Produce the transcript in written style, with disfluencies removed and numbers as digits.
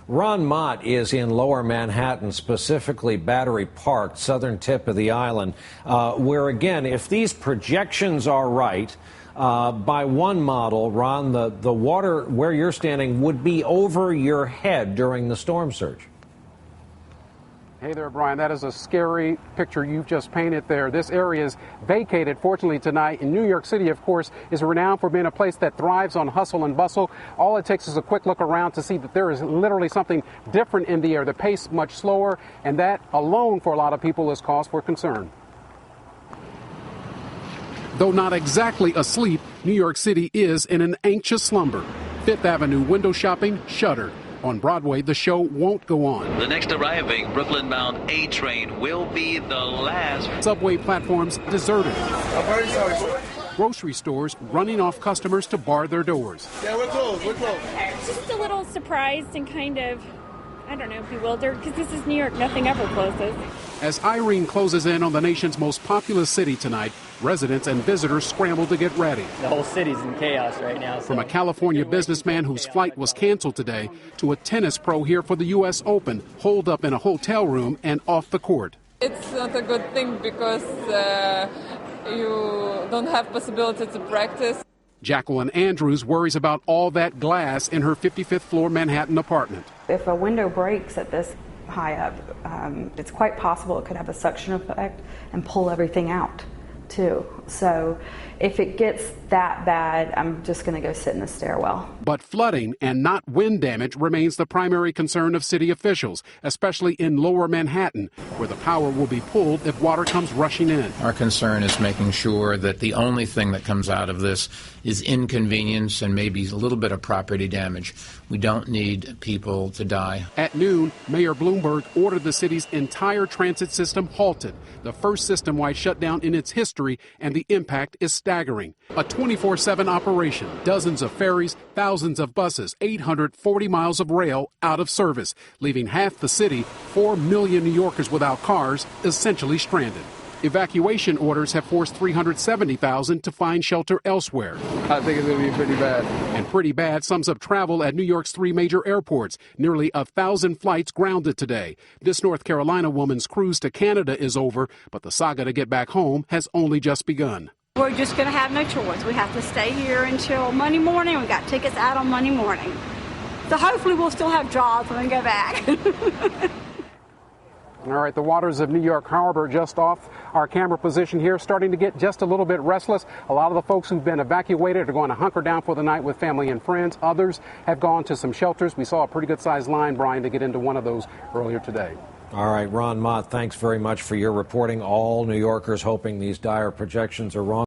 Ron Mott is in Lower Manhattan, specifically Battery Park, southern tip of the island, where, again, if these projections are right, by one model, Ron, the water where you're standing would be over your head during the storm surge. Hey there, Brian. That is a scary picture you've just painted there. This area is vacated, fortunately, tonight. And New York City, of course, is renowned for being a place that thrives on hustle and bustle. All it takes is a quick look around to see that there is literally something different in the air. The pace much slower, and that alone for a lot of people is cause for concern. Though not exactly asleep, New York City is in an anxious slumber. Fifth Avenue window shopping shuttered. On Broadway, the show won't go on. The next arriving Brooklyn-bound A train will be the last. Subway platforms deserted. Grocery stores running off customers to bar their doors. Yeah, we're closed. Just a little surprised and kind of, I don't know, bewildered, because this is New York. Nothing ever closes. As Irene closes in on the nation's most populous city tonight, residents and visitors scramble to get ready. The whole city's in chaos right now. From a California businessman whose flight was canceled today to a tennis pro here for the U.S. Open, holed up in a hotel room and off the court. It's not a good thing because you don't have possibility to practice. Jacqueline Andrews worries about all that glass in her 55th floor Manhattan apartment. If a window breaks at this high up, it's quite possible it could have a suction effect and pull everything out too. So if it gets that bad, I'm just going to go sit in the stairwell. But flooding and not wind damage remains the primary concern of city officials, especially in Lower Manhattan, where the power will be pulled if water comes rushing in. Our concern is making sure that the only thing that comes out of this is inconvenience and maybe a little bit of property damage. We don't need people to die. At noon, Mayor Bloomberg ordered the city's entire transit system halted, the first system-wide shutdown in its history, and the impact is staggering. A 24/7 operation, dozens of ferries, thousands of buses, 840 miles of rail out of service, leaving half the city, 4 million New Yorkers without cars, essentially stranded. Evacuation orders have forced 370,000 to find shelter elsewhere. I think it's going to be pretty bad. And pretty bad sums up travel at New York's 3 major airports. Nearly 1,000 flights grounded today. This North Carolina woman's cruise to Canada is over, but the saga to get back home has only just begun. We're just going to have no choice. We have to stay here until Monday morning. We got tickets out on Monday morning. So hopefully we'll still have jobs when we go back. All right, the waters of New York Harbor just off our camera position here, starting to get just a little bit restless. A lot of the folks who've been evacuated are going to hunker down for the night with family and friends. Others have gone to some shelters. We saw a pretty good sized line, Brian, to get into one of those earlier today. All right, Ron Mott, thanks very much for your reporting. All New Yorkers hoping these dire projections are wrong.